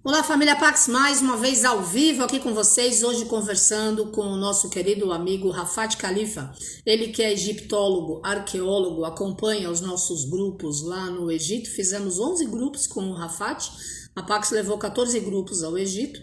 Olá, família Pax, mais uma vez ao vivo aqui com vocês, hoje conversando com o nosso querido amigo Rafat Khalifa, ele que é egiptólogo, arqueólogo, acompanha os nossos grupos lá no Egito, fizemos 11 grupos com o Rafat, a Pax levou 14 grupos ao Egito,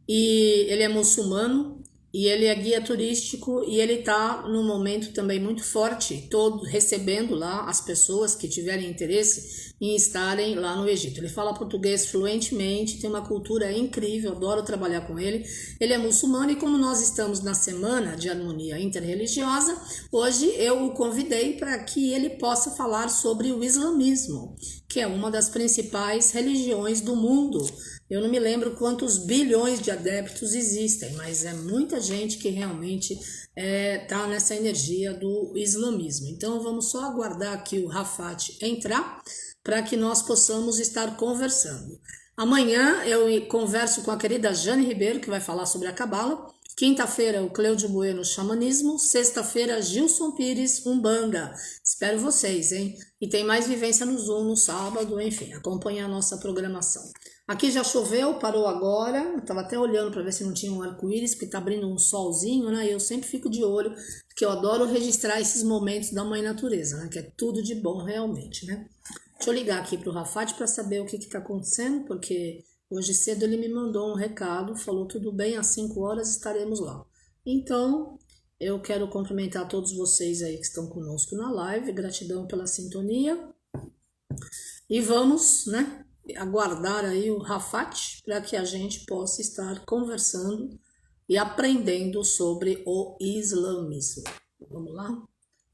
e ele é muçulmano, e ele é guia turístico, e ele está num momento também muito forte, todo recebendo lá as pessoas que tiverem interesse em estarem lá no Egito. Ele fala português fluentemente, tem uma cultura incrível, adoro trabalhar com ele. Ele é muçulmano e como nós estamos na semana de harmonia interreligiosa, hoje eu o convidei para que ele possa falar sobre o islamismo, que é uma das principais religiões do mundo. Eu não me lembro quantos bilhões de adeptos existem, mas é muita gente que realmente está nessa energia do islamismo. Então vamos só aguardar aqui o Rafat entrar para que nós possamos estar conversando. Amanhã eu converso com a querida Jane Ribeiro, que vai falar sobre a Cabala. Quinta-feira, o Cleudio Bueno, xamanismo. Sexta-feira, Gilson Pires, Umbanda. Espero vocês, hein? E tem mais vivência no Zoom no sábado, enfim, acompanhe a nossa programação. Aqui já choveu, parou agora. Eu tava até olhando para ver se não tinha um arco-íris, porque tá abrindo um solzinho, né? E eu sempre fico de olho, porque eu adoro registrar esses momentos da mãe natureza, né? Que é tudo de bom realmente, né? Deixa eu ligar aqui pro Rafat para saber o que tá acontecendo, porque hoje cedo ele me mandou um recado, falou tudo bem, às 5 horas estaremos lá. Então, eu quero cumprimentar todos vocês aí que estão conosco na live, gratidão pela sintonia. E vamos, né, aguardar aí o Rafat para que a gente possa estar conversando e aprendendo sobre o islamismo. Vamos lá?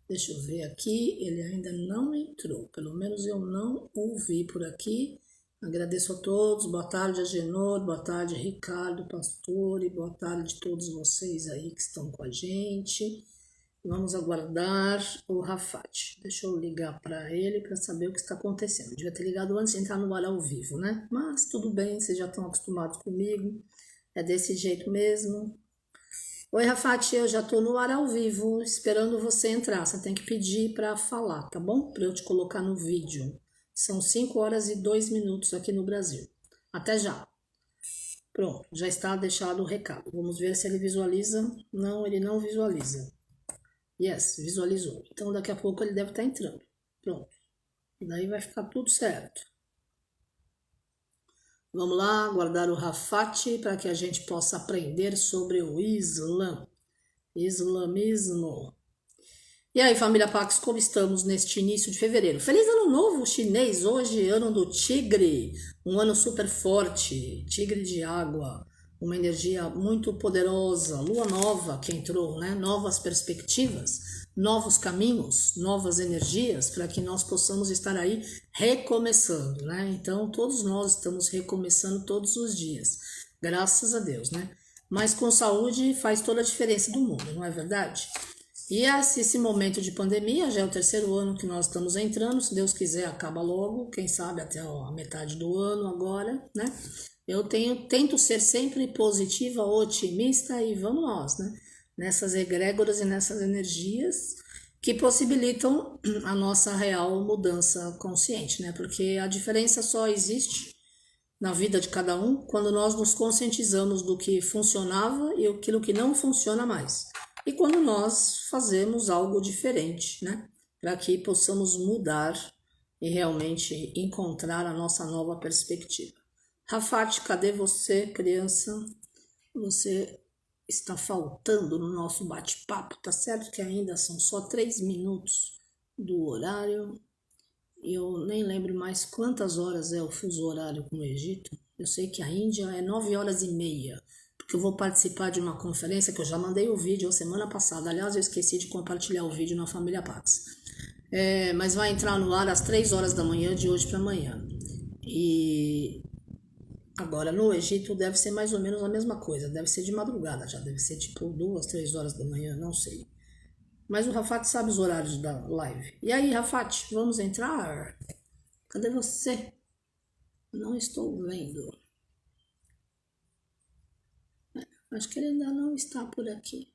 Deixa eu ver aqui, ele ainda não entrou, pelo menos eu não ouvi por aqui. Agradeço a todos, boa tarde Agenor, boa tarde Ricardo Pastore, boa tarde a todos vocês aí que estão com a gente. Vamos aguardar o Rafat. Deixa eu ligar para ele para saber o que está acontecendo. Eu devia ter ligado antes de entrar no ar ao vivo, né? Mas tudo bem, vocês já estão acostumados comigo, é desse jeito mesmo. Oi, Rafat, eu já tô no ar ao vivo, esperando você entrar. Você tem que pedir para falar, tá bom? Para eu te colocar no vídeo. São 5 horas e 2 minutos aqui no Brasil. Até já. Pronto, já está deixado o recado. Vamos ver se ele visualiza. Não, ele não visualiza. Yes, visualizou. Então daqui a pouco ele deve estar entrando. Pronto. E daí vai ficar tudo certo. Vamos lá, guardar o Rafat para que a gente possa aprender sobre o islamismo. E aí, família Pax, como estamos neste início de fevereiro? Feliz ano novo chinês, hoje ano do tigre, um ano super forte, tigre de água, uma energia muito poderosa, lua nova que entrou, né? Novas perspectivas, novos caminhos, novas energias para que nós possamos estar aí recomeçando, né? Então, todos nós estamos recomeçando todos os dias, graças a Deus, né? Mas com saúde faz toda a diferença do mundo, não é verdade? E esse momento de pandemia, já é o terceiro ano que nós estamos entrando, se Deus quiser acaba logo, quem sabe até a metade do ano agora, né? Eu tento ser sempre positiva, otimista e vamos nós, né? Nessas egrégoras e nessas energias que possibilitam a nossa real mudança consciente, né? Porque a diferença só existe na vida de cada um quando nós nos conscientizamos do que funcionava e aquilo que não funciona mais. E quando nós fazemos algo diferente, né? Para que possamos mudar e realmente encontrar a nossa nova perspectiva. Rafat, cadê você, criança? Você está faltando no nosso bate-papo, tá certo que ainda são só 3 minutos do horário. Eu nem lembro mais quantas horas é o fuso horário com o Egito. Eu sei que a Índia é 9 horas e meia, porque eu vou participar de uma conferência que eu já mandei o vídeo a semana passada. Aliás, eu esqueci de compartilhar o vídeo na Família Pax. Mas vai entrar no ar às 3 horas da manhã de hoje para amanhã. E agora, no Egito deve ser mais ou menos a mesma coisa, deve ser de madrugada já, deve ser tipo 2, 3 horas da manhã, não sei. Mas o Rafat sabe os horários da live. E aí, Rafat, vamos entrar? Cadê você? Não estou vendo. Acho que ele ainda não está por aqui.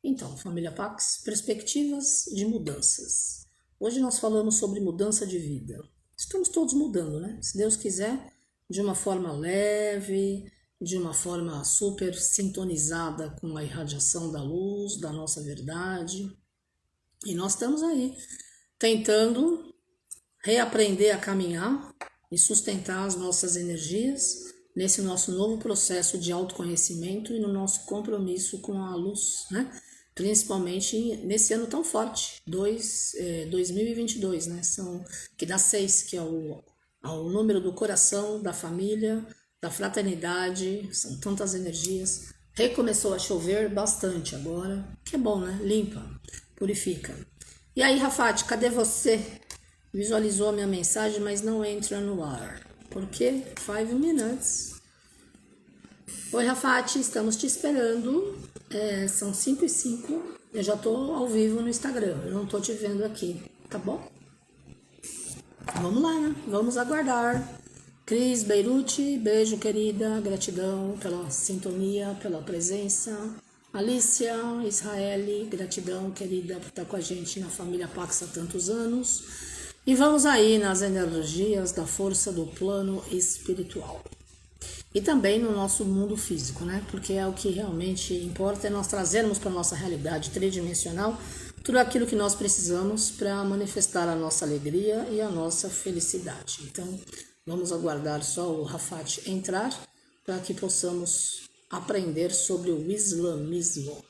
Então, família Pax, perspectivas de mudanças. Hoje nós falamos sobre mudança de vida. Estamos todos mudando, né? Se Deus quiser, de uma forma leve, de uma forma super sintonizada com a irradiação da luz, da nossa verdade. E nós estamos aí, tentando reaprender a caminhar e sustentar as nossas energias nesse nosso novo processo de autoconhecimento e no nosso compromisso com a luz, né? Principalmente nesse ano tão forte, 2022, né? Que dá 6, que é o número do coração, da família, da fraternidade, são tantas energias. Recomeçou a chover bastante agora, que é bom, né? Limpa, purifica. E aí, Rafati, cadê você? Visualizou a minha mensagem, mas não entra no ar. Por quê? 5 minutes. Oi, Rafati, estamos te esperando. São 5:05. Eu já tô ao vivo no Instagram. Eu não tô te vendo aqui, tá bom? Vamos lá, né? Vamos aguardar. Cris Beirute, beijo, querida. Gratidão pela sintonia, pela presença. Alicia Israeli, gratidão, querida, por estar com a gente na família Pax há tantos anos. E vamos aí nas energias da força do plano espiritual. E também no nosso mundo físico, né? Porque é o que realmente importa, é nós trazermos para a nossa realidade tridimensional tudo aquilo que nós precisamos para manifestar a nossa alegria e a nossa felicidade. Então, vamos aguardar só o Rafat entrar para que possamos aprender sobre o islamismo.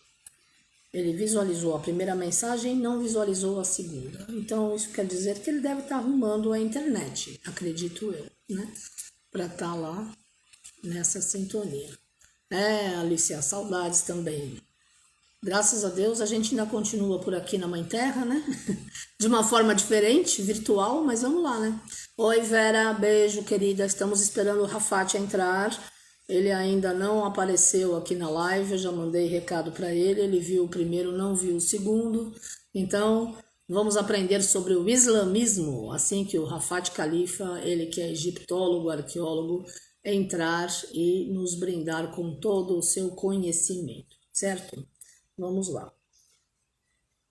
Ele visualizou a primeira mensagem, não visualizou a segunda. Então, isso quer dizer que ele deve estar arrumando a internet, acredito eu, né? Para estar lá nessa sintonia. Alicia, saudades também. Graças a Deus a gente ainda continua por aqui na Mãe Terra, né? De uma forma diferente, virtual, mas vamos lá, né? Oi, Vera, beijo, querida. Estamos esperando o Rafat entrar. Ele ainda não apareceu aqui na live, eu já mandei recado para ele. Ele viu o primeiro, não viu o segundo. Então, vamos aprender sobre o islamismo, assim que o Rafat Khalifa, ele que é egiptólogo, arqueólogo, entrar e nos brindar com todo o seu conhecimento, certo? Vamos lá.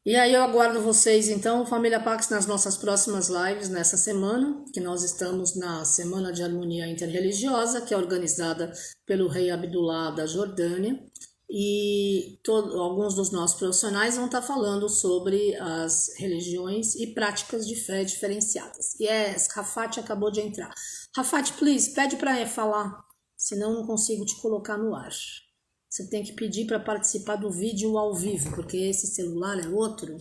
E aí eu aguardo vocês, então, Família Pax, nas nossas próximas lives nessa semana, que nós estamos na Semana de Harmonia Interreligiosa, que é organizada pelo rei Abdullah da Jordânia, e alguns dos nossos profissionais vão estar falando sobre as religiões e práticas de fé diferenciadas. Yes, Rafat acabou de entrar. Rafat, please, pede para falar, senão não consigo te colocar no ar. Você tem que pedir para participar do vídeo ao vivo, porque esse celular é outro.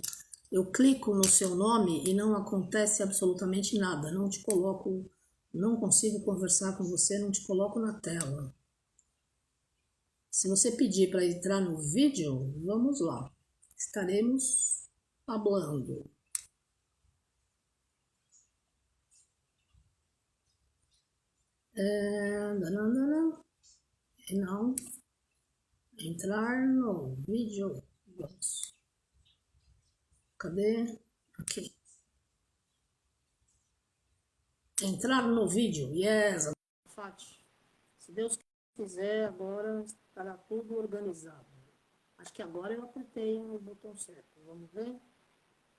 Eu clico no seu nome e não acontece absolutamente nada. Não te coloco, não consigo conversar com você, não te coloco na tela. Se você pedir para entrar no vídeo, vamos lá. Estaremos falando. Não. Entrar no vídeo. Cadê? Aqui. Entrar no vídeo. Yes. Se Deus quiser, agora estará tudo organizado. Acho que agora eu apertei o botão certo. Vamos ver?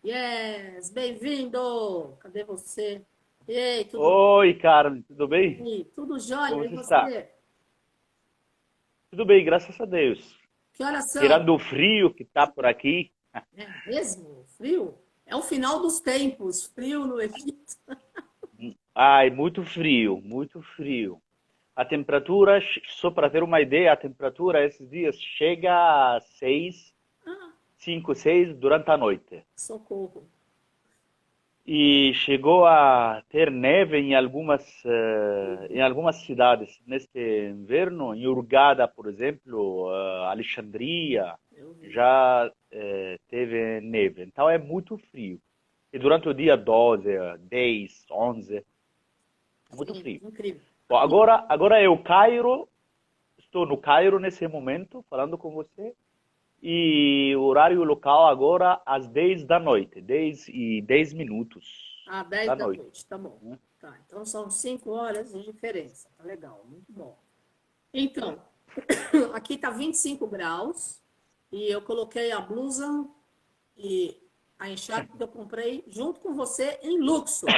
Yes! Bem-vindo! Cadê você? Ei, tudo Oi, Carmen, tudo bem? bem? Tudo jóia? Como E você está? você? Tudo bem, graças a Deus. Que horas são? Tirando o frio que tá por aqui. É mesmo? Frio? É o final dos tempos. Frio no Egito. Ai, muito frio, muito frio. A temperatura, só para ter uma ideia, a temperatura esses dias chega a 6, Ah, 5, 6 durante a noite. socorro. E chegou a ter neve em algumas cidades neste inverno, em Hurghada, por exemplo, Alexandria, Eu vi. já teve neve. Então é muito frio. E durante o dia 12, 10, 11, é muito Sim, frio. incrível. Bom, agora é o Cairo, estou no Cairo nesse momento, falando com você. E o horário local agora às 10 da noite, 10 e 10 minutos Ah, 10 da da noite. noite, tá bom. Né? Tá, então são 5 horas de diferença. Tá legal, muito bom. Então, aqui tá 25 graus e eu coloquei a blusa e a encharpe que eu comprei junto com você em Luxor.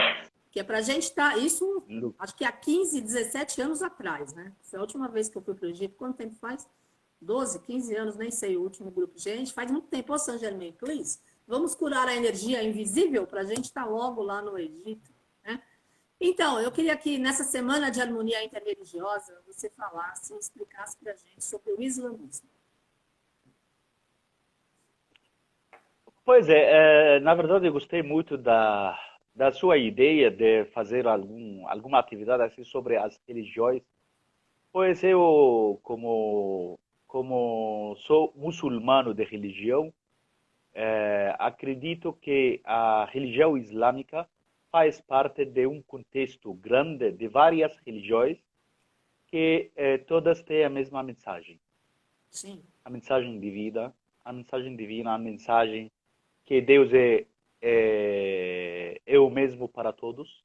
Que é para a gente estar, isso acho que há 15, 17 anos atrás, né? Foi a última vez que eu fui para o Egito, quanto tempo faz? 12, 15 anos, nem sei o último grupo. Gente, faz muito tempo. Ô, Saint Germain, please, vamos curar a energia invisível para a gente estar logo lá no Egito, né? Então, eu queria que nessa semana de harmonia interreligiosa você falasse, explicasse para a gente sobre o islamismo. Pois é, na verdade eu gostei muito da sua ideia de fazer alguma atividade assim sobre as religiões. Pois eu, como sou muçulmano de religião, acredito que a religião islâmica faz parte de um contexto grande de várias religiões que todas têm a mesma mensagem. Sim. A mensagem de vida, a mensagem divina, a mensagem que Deus é o mesmo para todos,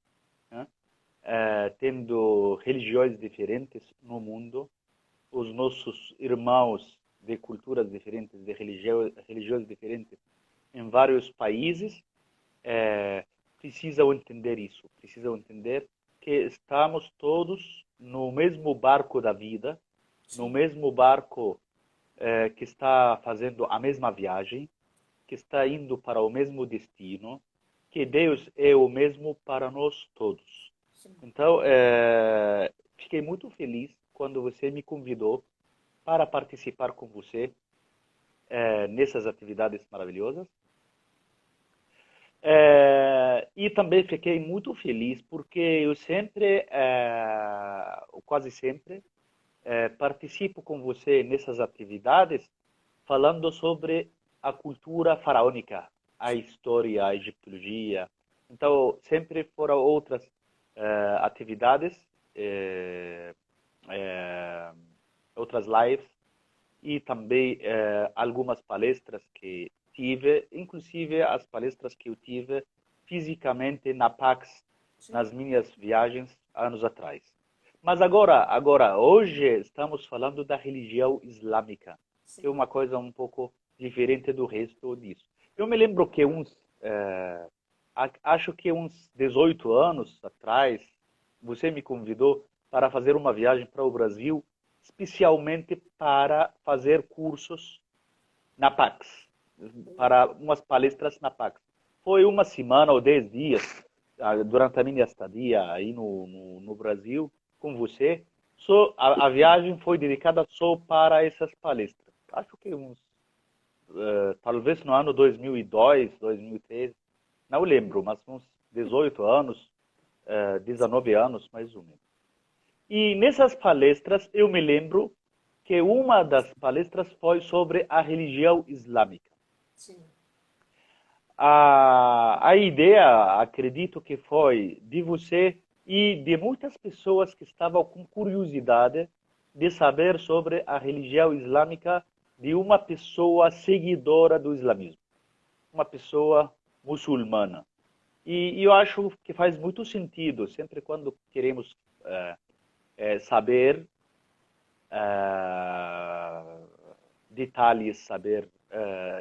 né? Tendo religiões diferentes no mundo, os nossos irmãos de culturas diferentes, de religiões diferentes em vários países, precisam entender isso, precisam entender que estamos todos no mesmo barco da vida, no mesmo barco que está fazendo a mesma viagem, que está indo para o mesmo destino, que Deus é o mesmo para nós todos. Então, fiquei muito feliz quando você me convidou para participar com você nessas atividades maravilhosas. E também fiquei muito feliz porque eu sempre, quase sempre, participo com você nessas atividades falando sobre a cultura faraônica, a história, a egiptologia. Então, sempre foram outras atividades, outras lives e também algumas palestras que tive, inclusive as palestras que eu tive fisicamente na Pax, nas minhas viagens anos atrás. Mas agora, hoje estamos falando da religião islâmica, que é uma coisa um pouco diferente do resto disso. Eu me lembro que acho que uns 18 anos atrás, você me convidou para fazer uma viagem para o Brasil, especialmente para fazer cursos na Pax, para umas palestras na Pax. Foi uma semana ou 10 dias, durante a minha estadia aí no Brasil, com você. A viagem foi dedicada só para essas palestras. Acho que talvez no ano 2002, 2013, não lembro, mas uns 18 anos, 19 anos mais ou menos. E nessas palestras eu me lembro que uma das palestras foi sobre a religião islâmica. Sim. A ideia, acredito que foi de você e de muitas pessoas que estavam com curiosidade de saber sobre a religião islâmica de uma pessoa seguidora do islamismo, uma pessoa muçulmana. E eu acho que faz muito sentido, sempre quando queremos saber detalhes, saber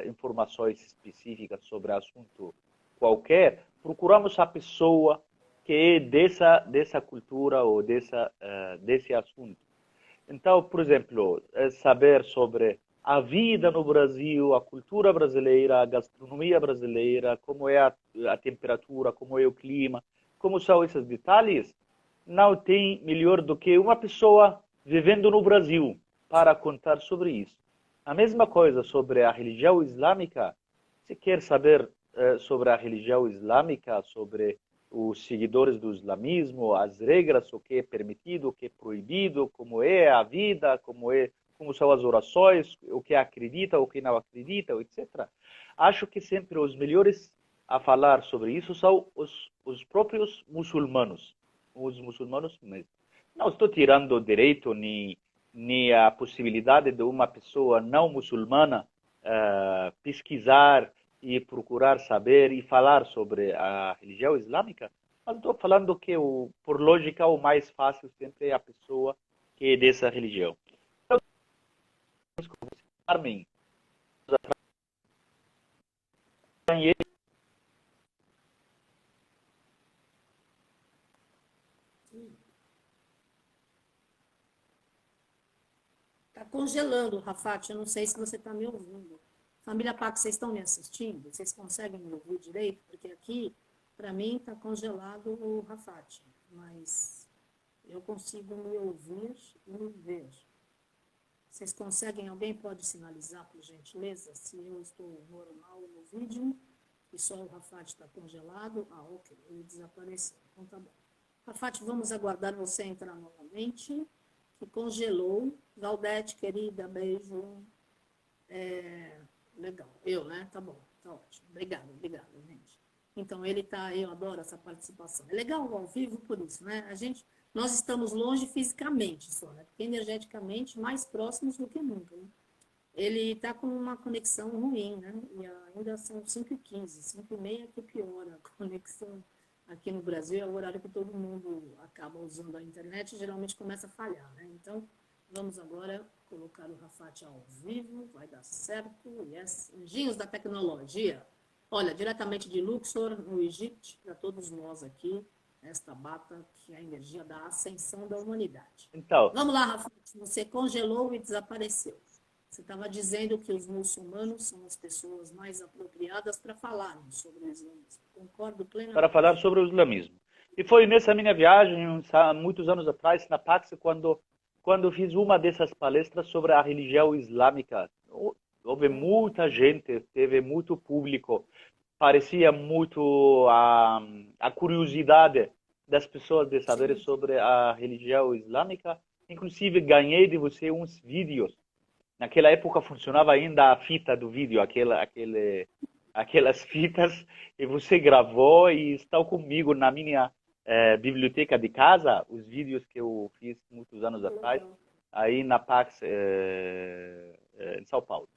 informações específicas sobre assunto qualquer, procuramos a pessoa que é dessa cultura ou desse assunto. Então, por exemplo, saber sobre a vida no Brasil, a cultura brasileira, a gastronomia brasileira, como é a temperatura, como é o clima, como são esses detalhes, não tem melhor do que uma pessoa vivendo no Brasil para contar sobre isso. A mesma coisa sobre a religião islâmica. Se quer saber sobre a religião islâmica, sobre os seguidores do islamismo, as regras, o que é permitido, o que é proibido, como é a vida, como são as orações, o que acredita, o que não acredita, etc. Acho que sempre os melhores a falar sobre isso são os próprios muçulmanos, os muçulmanos mesmo. Não estou tirando o direito nem a possibilidade de uma pessoa não muçulmana pesquisar e procurar saber e falar sobre a religião islâmica, mas estou falando que, por lógica, o mais fácil sempre é a pessoa que é dessa religião. Então, Carmen, Tá congelando, Rafat. Eu não sei se você está me ouvindo. Família Paco, vocês estão me assistindo? Vocês conseguem me ouvir direito? Porque aqui, para mim, está congelado o Rafat. Mas eu consigo me ouvir e me ver. Vocês conseguem? Alguém pode sinalizar, por gentileza, se eu estou normal no vídeo e só o Rafat está congelado? Ah, ok. Ele desapareceu. Então tá bom. Rafat, vamos aguardar você entrar novamente, que congelou. Valdete, querida, beijo. Legal. Eu, né? Tá bom. Tá ótimo. Obrigada, gente. Então, ele tá, eu adoro essa participação. É legal ao vivo por isso, né? Nós estamos longe fisicamente só, né? Porque energeticamente mais próximos do que nunca, né? Ele está com uma conexão ruim, né? E ainda são 5h15, 5h30 que piora a conexão aqui no Brasil. É o horário que todo mundo acaba usando a internet e geralmente começa a falhar, né? Então, vamos agora colocar o Rafat ao vivo, vai dar certo. Yes. Anjinhos da tecnologia. Olha, diretamente de Luxor, no Egito, para todos nós aqui, esta bata que é a energia da ascensão da humanidade. Então, Vamos lá, Rafat, você congelou e desapareceu. Você estava dizendo que os muçulmanos são as pessoas mais apropriadas para falarem sobre o islamismo. Concordo para plenamente. falar sobre o islamismo. E foi nessa minha viagem, muitos anos atrás, na Pax, quando fiz uma dessas palestras sobre a religião islâmica. Houve muita gente, teve muito público, parecia muito a curiosidade das pessoas de saber Sim. sobre a religião islâmica. Inclusive, ganhei de você uns vídeos. Naquela época funcionava ainda a fita do vídeo, aquelas fitas, e você gravou e está comigo na minha biblioteca de casa, os vídeos que eu fiz muitos anos atrás, Legal. aí na Pax, em São Paulo.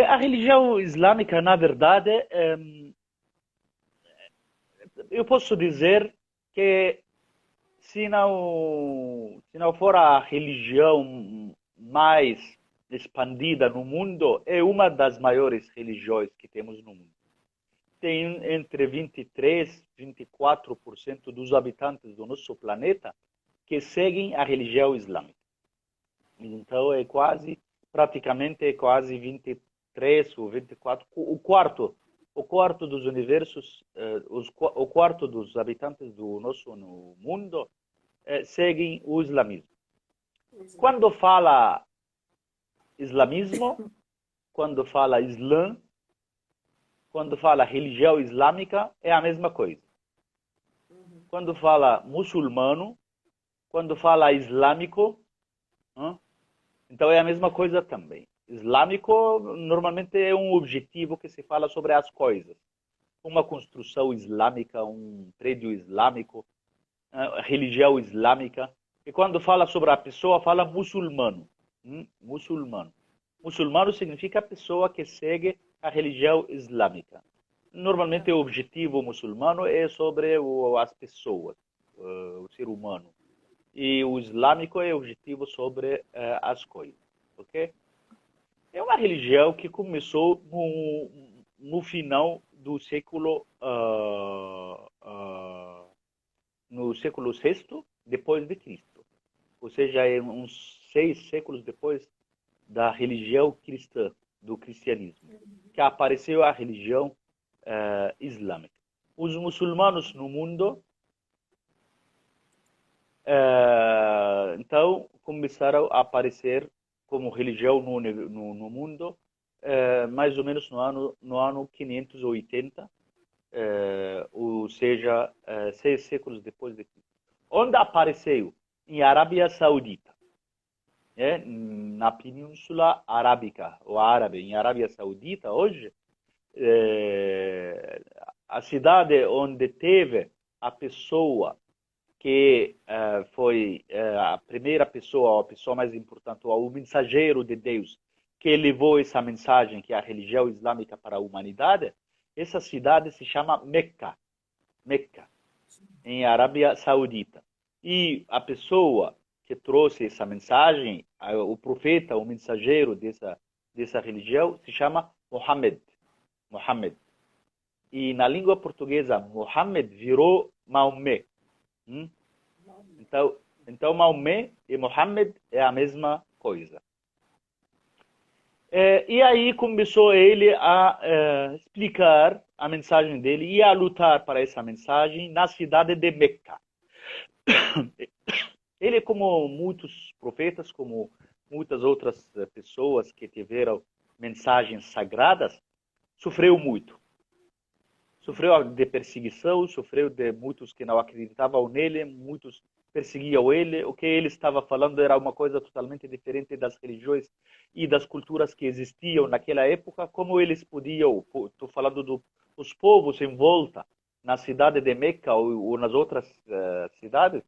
A religião islâmica, na verdade, eu posso dizer que se não for a religião mais expandida no mundo, é uma das maiores religiões que temos no mundo. Tem entre 23 e 24% dos habitantes do nosso planeta que seguem a religião islâmica. Então praticamente é quase 23 ou 24, o quarto dos universos, o quarto dos habitantes do nosso mundo seguem o islamismo. Quando fala islamismo, quando fala islã, quando fala religião islâmica, é a mesma coisa. Quando fala muçulmano, quando fala islâmico, então é a mesma coisa também. Islâmico normalmente é um objetivo que se fala sobre as coisas. Uma construção islâmica, um prédio islâmico, religião islâmica. E quando fala sobre a pessoa, fala muçulmano. Muçulmano. Muçulmano significa pessoa que segue a religião islâmica. Normalmente o objetivo muçulmano é sobre as pessoas, o ser humano. E o islâmico é o objetivo sobre as coisas. Ok? É uma religião que começou no final do século no século VI depois de Cristo, ou seja, é uns 6 séculos depois da religião cristã, do cristianismo, que apareceu a religião islâmica. Os muçulmanos no mundo então começaram a aparecer como religião no mundo mais ou menos no ano 580, ou seja, 6 séculos depois de Cristo. Onde apareceu? Em Arábia Saudita, na Península Arábica, ou árabe, em Arábia Saudita, hoje, a cidade onde teve a pessoa que foi a primeira pessoa, a pessoa mais importante, o mensageiro de Deus, que levou essa mensagem, que é a religião islâmica para a humanidade, essa cidade se chama Meca, em Arábia Saudita. E a pessoa que trouxe essa mensagem, o profeta, o mensageiro dessa religião, se chama Muhammad. E na língua portuguesa, Muhammad virou Maomé. Então Maomé e Muhammad é a mesma coisa. E aí começou ele a explicar a mensagem dele e a lutar para essa mensagem na cidade de Meca. Ele, como muitos profetas, como muitas outras pessoas que tiveram mensagens sagradas, sofreu muito. Sofreu de perseguição, sofreu de muitos que não acreditavam nele, muitos perseguiam ele. O que ele estava falando era uma coisa totalmente diferente das religiões e das culturas que existiam naquela época. Como eles podiam, estou falando dos povos em volta, na cidade de Meca ou nas outras cidades,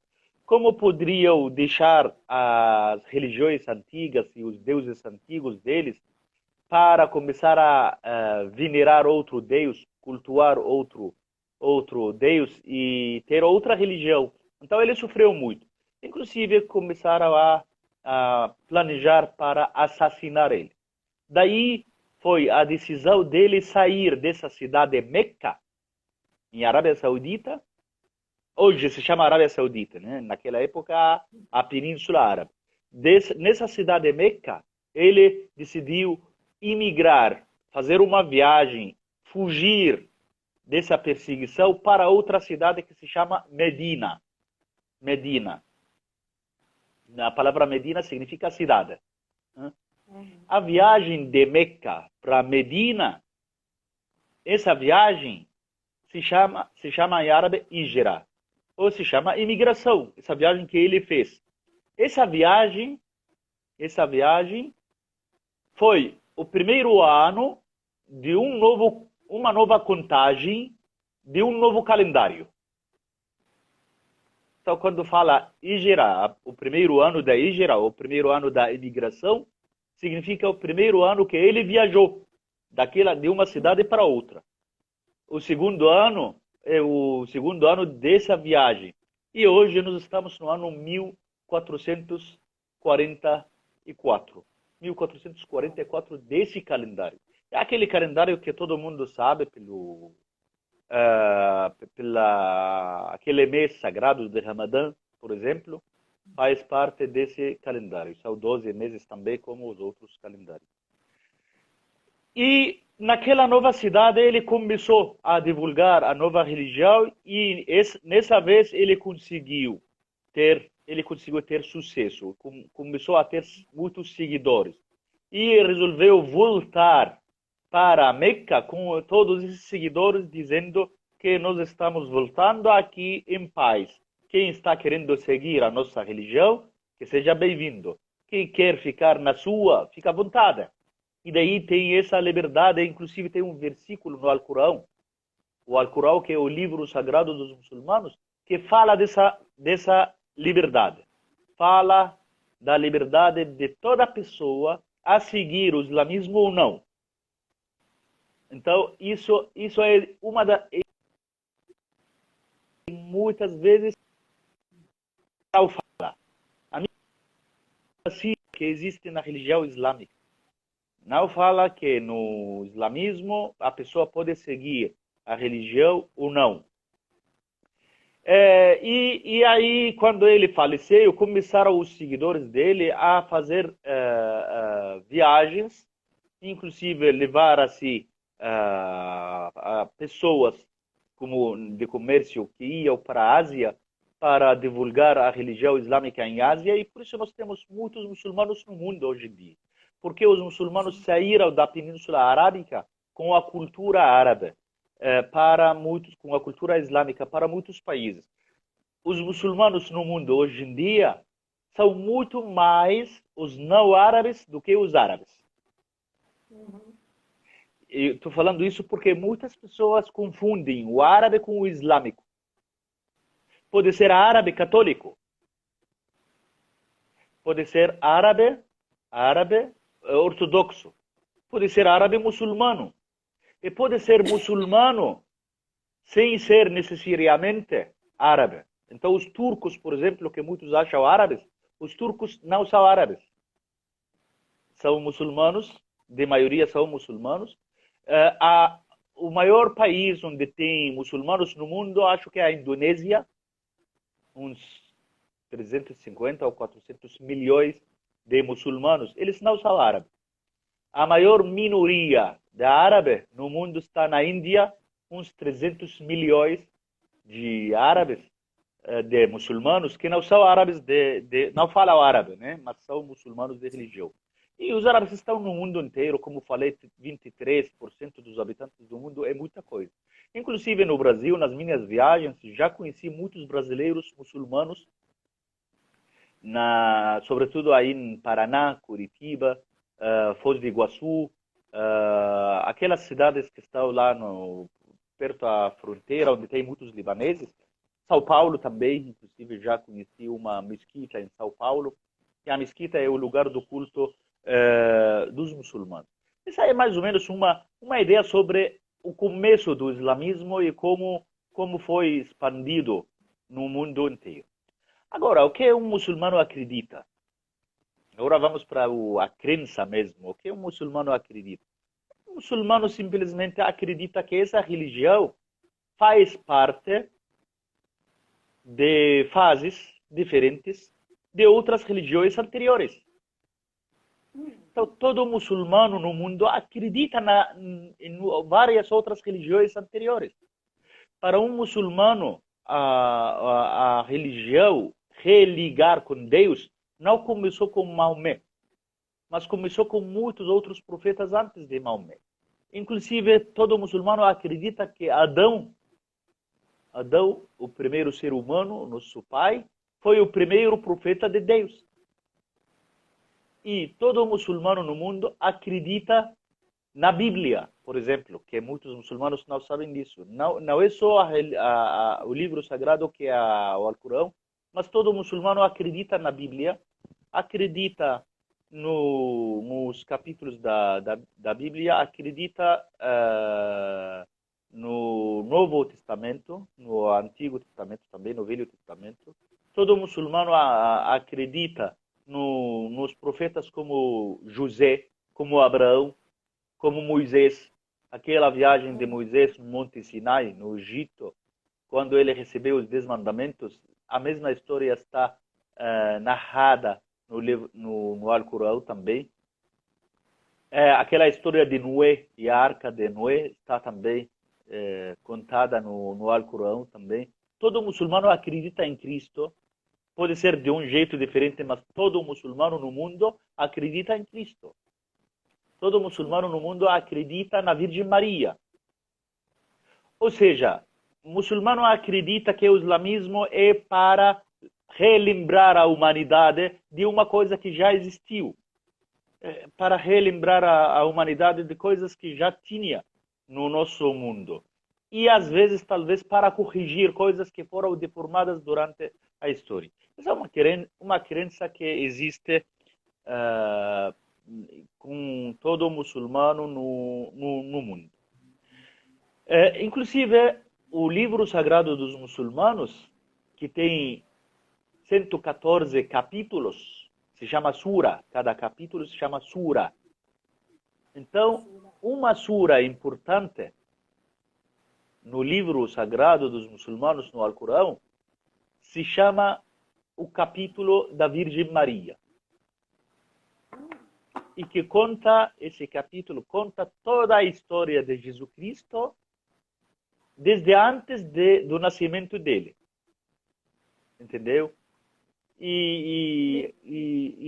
como poderiam deixar as religiões antigas e os deuses antigos deles para começar a venerar outro Deus, cultuar outro Deus e ter outra religião. Então ele sofreu muito. Inclusive começaram a planejar para assassinar ele. Daí foi a decisão dele sair dessa cidade Meca, em Arábia Saudita. Hoje se chama Arábia Saudita, né? Naquela época a Península Árabe. Nessa cidade Meca, ele decidiu imigrar, fazer uma viagem, fugir dessa perseguição para outra cidade que se chama Medina. Medina. A palavra Medina significa cidade. A viagem de Meca para Medina, essa viagem se chama em árabe Hijra, ou se chama imigração, essa viagem que ele fez. Essa viagem foi o primeiro ano de uma nova contagem, de um novo calendário. Então, quando fala Hijra, o primeiro ano da Hijra, o primeiro ano da imigração, significa o primeiro ano que ele viajou de uma cidade para outra. O segundo ano é o segundo ano dessa viagem. E hoje nós estamos no ano 1444. 1444 desse calendário. É aquele calendário que todo mundo sabe aquele mês sagrado de Ramadã, por exemplo, faz parte desse calendário. São 12 meses também, como os outros calendários. E naquela nova cidade ele começou a divulgar a nova religião e nessa vez ele conseguiu ter sucesso, começou a ter muitos seguidores e resolveu voltar para Meca com todos esses seguidores dizendo que nós estamos voltando aqui em paz. Quem está querendo seguir a nossa religião, que seja bem-vindo. Quem quer ficar na sua, fica à vontade. E daí tem essa liberdade, inclusive tem um versículo no Alcorão, o Alcorão que é o livro sagrado dos muçulmanos, que fala dessa liberdade. Fala da liberdade de toda pessoa a seguir o islamismo ou não. Então, isso é uma das... Muitas vezes, ao falar, a minha que existe na religião islâmica, não fala que no islamismo a pessoa pode seguir a religião ou não. E aí, quando ele faleceu, começaram os seguidores dele a fazer viagens, inclusive levar assim pessoas como de comércio que iam para a Ásia para divulgar a religião islâmica em Ásia, e por isso nós temos muitos muçulmanos no mundo hoje em dia. Porque os muçulmanos saíram da Península Arábica com a cultura árabe, com a cultura islâmica para muitos países. Os muçulmanos no mundo hoje em dia são muito mais os não árabes do que os árabes. Estou falando isso porque muitas pessoas confundem o árabe com o islâmico. Pode ser árabe católico. Pode ser árabe ortodoxo. Pode ser árabe muçulmano. E pode ser muçulmano sem ser necessariamente árabe. Então os turcos, por exemplo, que muitos acham árabes, os turcos não são árabes. São muçulmanos, de maioria são muçulmanos. O maior país onde tem muçulmanos no mundo, acho que é a Indonésia, uns 350 ou 400 milhões de muçulmanos, eles não são árabes. A maior minoria de árabe no mundo está na Índia, uns 300 milhões de árabes, de muçulmanos, que não são árabes, não falam árabe, né? Mas são muçulmanos de religião. E os árabes estão no mundo inteiro, como falei, 23% dos habitantes do mundo é muita coisa. Inclusive no Brasil, nas minhas viagens, já conheci muitos brasileiros muçulmanos, sobretudo aí em Paraná, Curitiba, Foz do Iguaçu, aquelas cidades que estão lá perto da fronteira, onde tem muitos libaneses. São Paulo também, inclusive já conheci uma mesquita em São Paulo, e a mesquita é o lugar do culto dos muçulmanos. Essa é mais ou menos uma ideia sobre o começo do islamismo e como foi expandido no mundo inteiro. Agora, o que um muçulmano acredita? Agora vamos para a crença mesmo. O que um muçulmano acredita? O muçulmano simplesmente acredita que essa religião faz parte de fases diferentes de outras religiões anteriores. Então, todo muçulmano no mundo acredita em várias outras religiões anteriores. Para um muçulmano, a religião religar com Deus não começou com Maomé, mas começou com muitos outros profetas antes de Maomé. Inclusive, todo muçulmano acredita que Adão, o primeiro ser humano, nosso pai, foi o primeiro profeta de Deus. E todo muçulmano no mundo acredita na Bíblia, por exemplo, que muitos muçulmanos não sabem disso. Não é só o livro sagrado que é o Alcorão, mas todo muçulmano acredita na Bíblia, acredita nos capítulos da Bíblia, acredita no Novo Testamento, no Antigo Testamento também, no Velho Testamento. Todo muçulmano acredita nos profetas como José, como Abraão, como Moisés. Aquela viagem de Moisés no Monte Sinai, no Egito, quando ele recebeu os 10 mandamentos, a mesma história está narrada no Alcorão também. Aquela história de Noé e a arca de Noé está também contada no Alcorão também. Todo muçulmano acredita em Cristo. Pode ser de um jeito diferente, mas todo muçulmano no mundo acredita em Cristo. Todo muçulmano no mundo acredita na Virgem Maria. Ou seja, o muçulmano acredita que o islamismo é para relembrar a humanidade de uma coisa que já existiu. Para relembrar a humanidade de coisas que já tinha no nosso mundo. E às vezes, talvez, para corrigir coisas que foram deformadas durante a história. Essa é uma crença que existe com todo muçulmano no mundo. Inclusive, o livro sagrado dos muçulmanos, que tem 114 capítulos, se chama sura. Cada capítulo se chama sura. Então, uma sura importante no livro sagrado dos muçulmanos, no Alcorão, se chama o capítulo da Virgem Maria. E que esse capítulo conta toda a história de Jesus Cristo desde antes do nascimento dele. Entendeu?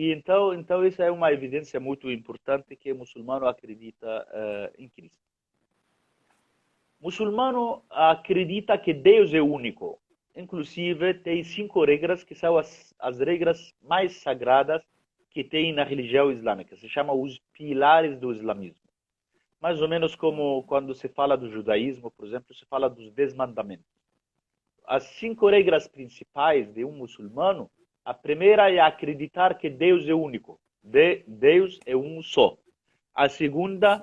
Então isso é uma evidência muito importante que o muçulmano acredita em Cristo. O muçulmano acredita que Deus é único. Inclusive, tem 5 regras que são as regras mais sagradas que tem na religião islâmica. Se chama os pilares do islamismo. Mais ou menos como quando se fala do judaísmo, por exemplo, se fala dos 10 mandamentos. As 5 regras principais de um muçulmano, a primeira é acreditar que Deus é único. Deus é um só. A segunda,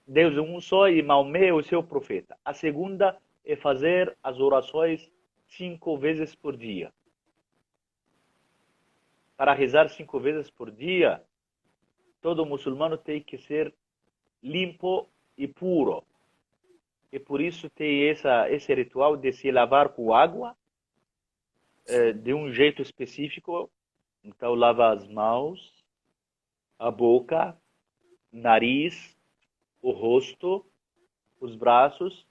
Deus é um só e Maomé é o seu profeta. A segunda é fazer as orações 5 vezes por dia. Para rezar 5 vezes por dia, todo muçulmano tem que ser limpo e puro. E por isso tem esse ritual de se lavar com água, de um jeito específico, Então, lava as mãos, a boca, nariz, o rosto, os braços,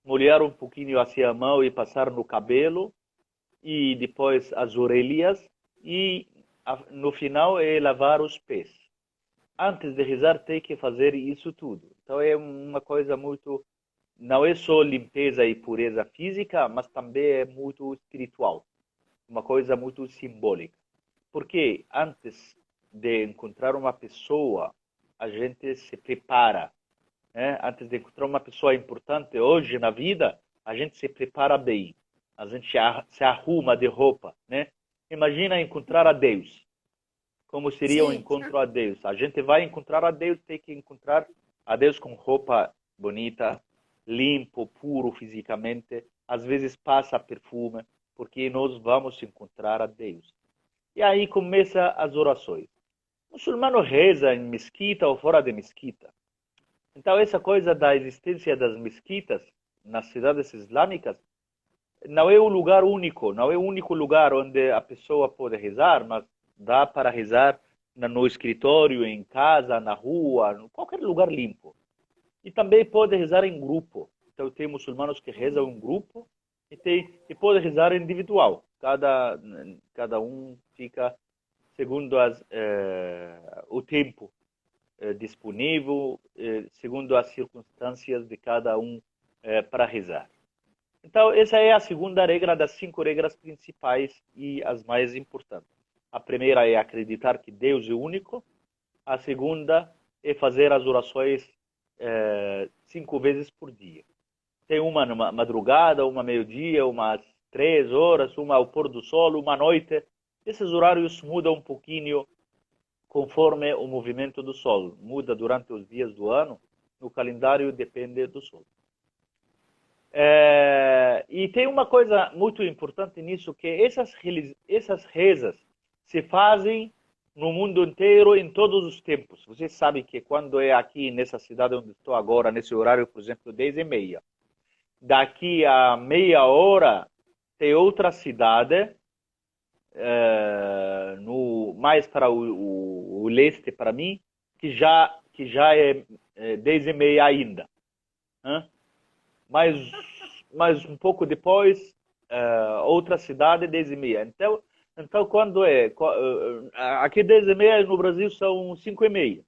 molhar um pouquinho assim a mão e passar no cabelo, e depois as orelhas, e no final é lavar os pés. Antes de rezar tem que fazer isso tudo. Então é uma coisa muito, não é só limpeza e pureza física, mas também é muito espiritual, uma coisa muito simbólica. Porque antes de encontrar uma pessoa, a gente se prepara, né? Antes de encontrar uma pessoa importante hoje na vida, a gente se prepara bem, a gente se arruma de roupa, né? Imagina encontrar a Deus. Como seria o Sim, encontro a Deus? A gente vai encontrar a Deus, tem que encontrar a Deus com roupa bonita, limpo, puro fisicamente. Às vezes passa perfume, porque nós vamos encontrar a Deus. E aí começa as orações. O muçulmano reza em mesquita ou fora de mesquita. Então essa coisa da existência das mesquitas nas cidades islâmicas não é um lugar único, não é o único lugar onde a pessoa pode rezar, mas dá para rezar no escritório, em casa, na rua, em qualquer lugar limpo. E também pode rezar em grupo. Então tem muçulmanos que rezam em grupo e pode rezar individual. Cada um fica segundo o tempo disponível, segundo as circunstâncias de cada um para rezar. Então, essa é a segunda regra das 5 regras principais e as mais importantes. A primeira é acreditar que Deus é único. A segunda é fazer as orações 5 vezes por dia. Tem uma numa madrugada, uma meio-dia, umas 3 horas, uma ao pôr do sol, uma à noite. Esses horários mudam um pouquinho conforme o movimento do sol. Muda durante os dias do ano. No calendário depende do sol. E tem uma coisa muito importante nisso, que essas rezas se fazem no mundo inteiro em todos os tempos. Vocês sabem que quando é aqui nessa cidade onde estou agora, nesse horário, por exemplo, 10h30, daqui a meia hora tem outra cidade, mais para o leste para mim, que já é 10h30 ainda. Mas um pouco depois, outra cidade, 10h30. Então quando aqui 10h30 no Brasil são 5h30.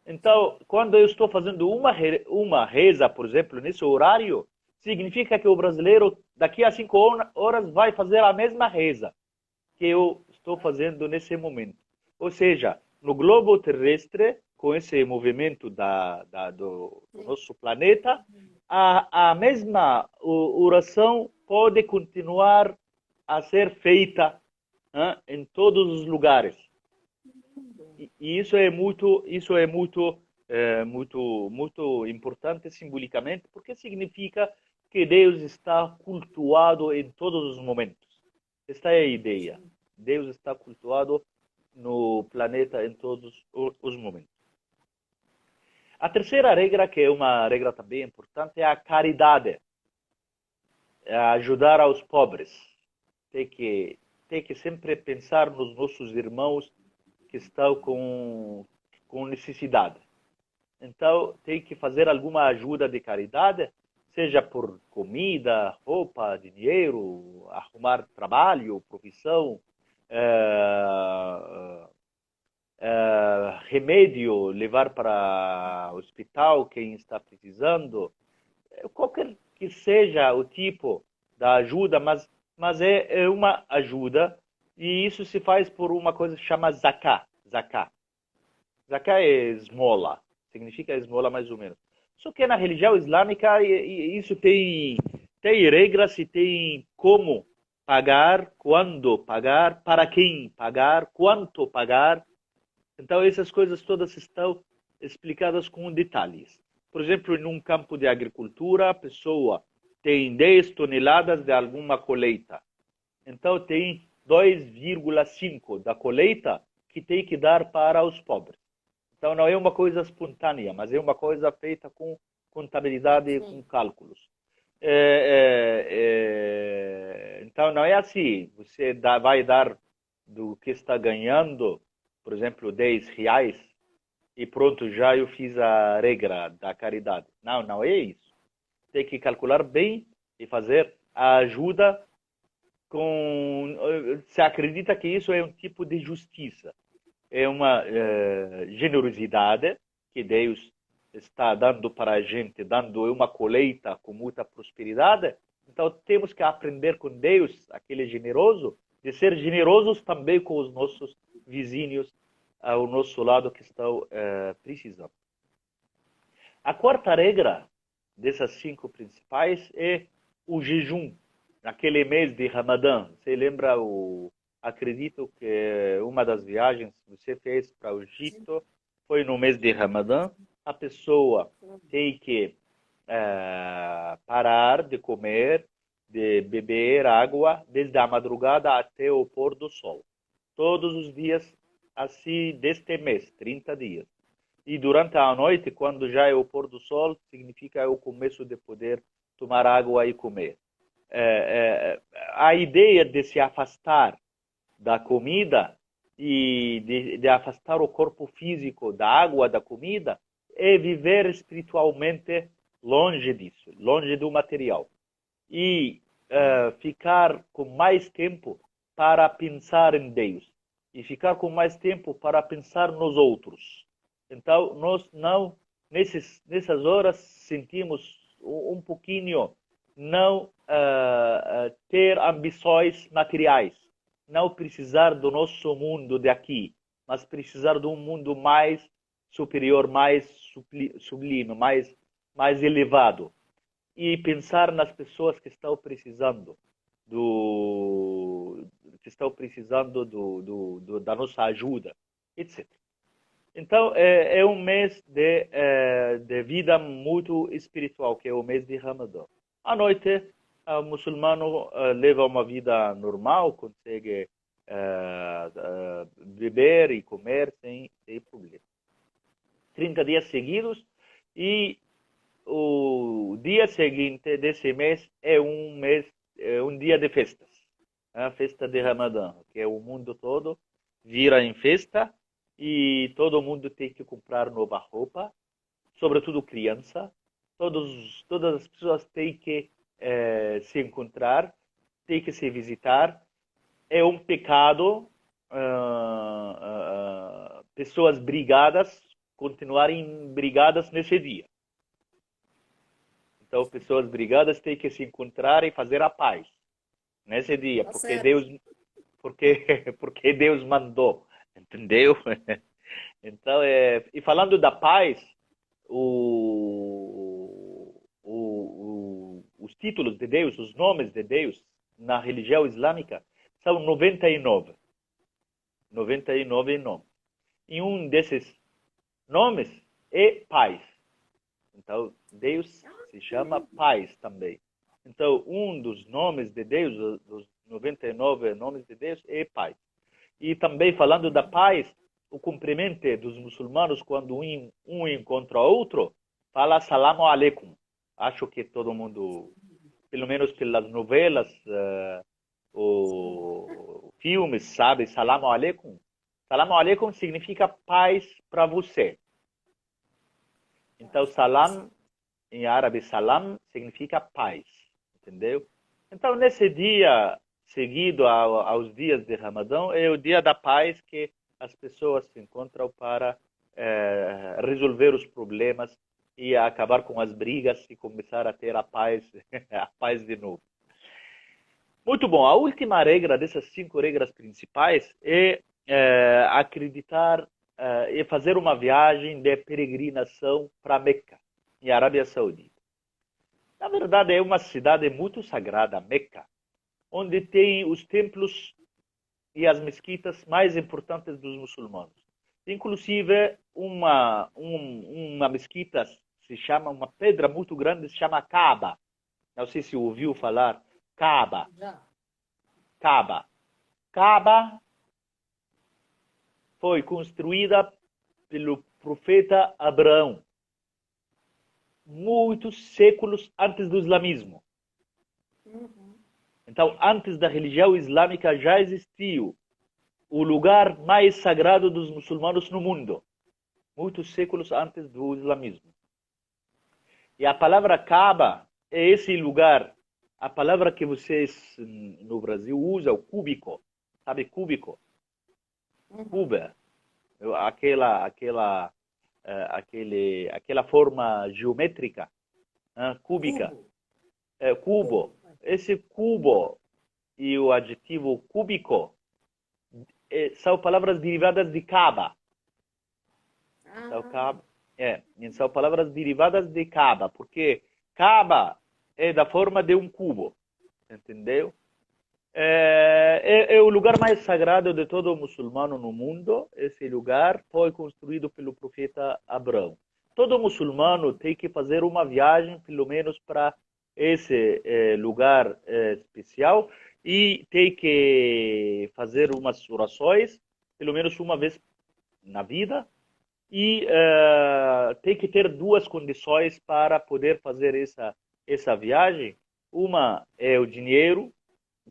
Então, quando eu estou fazendo uma reza, por exemplo, nesse horário, significa que o brasileiro, daqui a 5 horas, vai fazer a mesma reza que eu estou fazendo nesse momento. Ou seja, no globo terrestre, com esse movimento do nosso planeta, a mesma oração pode continuar a ser feita em todos os lugares. E muito importante simbolicamente, porque significa que Deus está cultuado em todos os momentos. Esta é a ideia. Deus está cultuado no planeta em todos os momentos. A terceira regra, que é uma regra também importante, é a caridade. É ajudar aos pobres. Tem que sempre pensar nos nossos irmãos que estão com necessidade. Então, tem que fazer alguma ajuda de caridade, seja por comida, roupa, dinheiro, arrumar trabalho, profissão, remédio, levar para o hospital quem está precisando, qualquer que seja o tipo da ajuda, mas é uma ajuda, e isso se faz por uma coisa que chama zakat. Zakat é esmola, significa esmola mais ou menos. Só que na religião islâmica isso tem regras e tem como pagar, quando pagar, para quem pagar, quanto pagar. Então essas coisas todas estão explicadas com detalhes. Por exemplo, em um campo de agricultura, a pessoa tem 10 toneladas de alguma colheita. Então tem 2,5 da colheita que tem que dar para os pobres. Então não é uma coisa espontânea, mas é uma coisa feita com contabilidade e com cálculos. Então não é assim, você vai dar do que está ganhando, por exemplo, 10 reais, e pronto, já eu fiz a regra da caridade. Não, não é isso. Tem que calcular bem e fazer a ajuda com... Se acredita que isso é um tipo de justiça. É uma generosidade que Deus está dando para a gente, dando uma colheita com muita prosperidade. Então temos que aprender com Deus, aquele generoso, de ser generosos também com os nossos vizinhos ao nosso lado que estão precisando. A quarta regra dessas 5 principais é o jejum, naquele mês de Ramadã. Você lembra acredito que uma das viagens que você fez para o Egito foi no mês de Ramadã. A pessoa tem que parar de comer, de beber água desde a madrugada até o pôr do sol. Todos os dias assim deste mês, 30 dias. E durante a noite, quando já é o pôr do sol, significa o começo de poder tomar água e comer. A ideia de se afastar da comida e de afastar o corpo físico da água, da comida, é viver espiritualmente longe disso, longe do material. E ficar com mais tempo para pensar em Deus. E ficar com mais tempo para pensar nos outros. Então, nós não, nessas horas, sentimos um pouquinho não ter ambições materiais. Não precisar do nosso mundo de aqui, mas precisar de um mundo mais superior, mais sublime, mais elevado. E pensar nas pessoas que estão precisando da nossa ajuda, etc. Então, é um mês de vida muito espiritual, que é o mês de Ramadã. À noite, o muçulmano leva uma vida normal, consegue beber e comer sem problema. 30 dias seguidos, e o dia seguinte desse mês é um dia de festas. A festa de Ramadã, que é o mundo todo vira em festa e todo mundo tem que comprar nova roupa, sobretudo criança. Todas as pessoas têm que se encontrar, têm que se visitar. É um pecado pessoas brigadas continuarem brigadas nesse dia. Então, pessoas brigadas têm que se encontrar e fazer a paz nesse dia, Tá porque certo. porque Deus mandou, entendeu? Então, e falando da paz, os títulos de Deus, os nomes de Deus na religião islâmica são 99. 99 nomes. E um desses nomes é paz. Então, Deus se chama paz também. Então, um dos nomes de Deus, dos 99 nomes de Deus, é paz. E também falando da paz, o cumprimento dos muçulmanos, quando um encontra outro, fala Salamu Alaikum. Acho que todo mundo, pelo menos pelas novelas, ou filmes, sabe? Salamu Alaikum. Salamu Alaikum significa paz para você. Então, salam, em árabe, salam, significa paz. Entendeu? Então, nesse dia seguido aos dias de Ramadã, é o dia da paz, que as pessoas se encontram para resolver os problemas e acabar com as brigas e começar a ter a paz de novo. Muito bom. A última regra dessas 5 regras principais é acreditar e fazer uma viagem de peregrinação para Meca, em Arábia Saudita. Na verdade, é uma cidade muito sagrada, Meca, onde tem os templos e as mesquitas mais importantes dos muçulmanos. Inclusive, uma mesquita se chama, uma pedra muito grande, se chama Kaaba. Não sei se ouviu falar. Kaaba. Já. Kaaba. Kaaba foi construída pelo profeta Abraão, muitos séculos antes do islamismo. Então, antes da religião islâmica já existiu o lugar mais sagrado dos muçulmanos no mundo, muitos séculos antes do islamismo. E a palavra Kaaba é esse lugar. A palavra que vocês no Brasil usam, o cúbico, sabe cúbico? Cuba, aquela forma geométrica, cúbica, cubo. Esse cubo e o adjetivo cúbico são palavras derivadas de Kaaba. São palavras derivadas de Kaaba, porque Kaaba é da forma de um cubo, entendeu? É o lugar mais sagrado de todo muçulmano no mundo. Esse lugar foi construído pelo profeta Abraão. Todo muçulmano tem que fazer uma viagem, pelo menos, para esse lugar especial, e tem que fazer umas orações, pelo menos uma vez na vida, e tem que ter duas condições para poder fazer essa viagem. Uma é o dinheiro,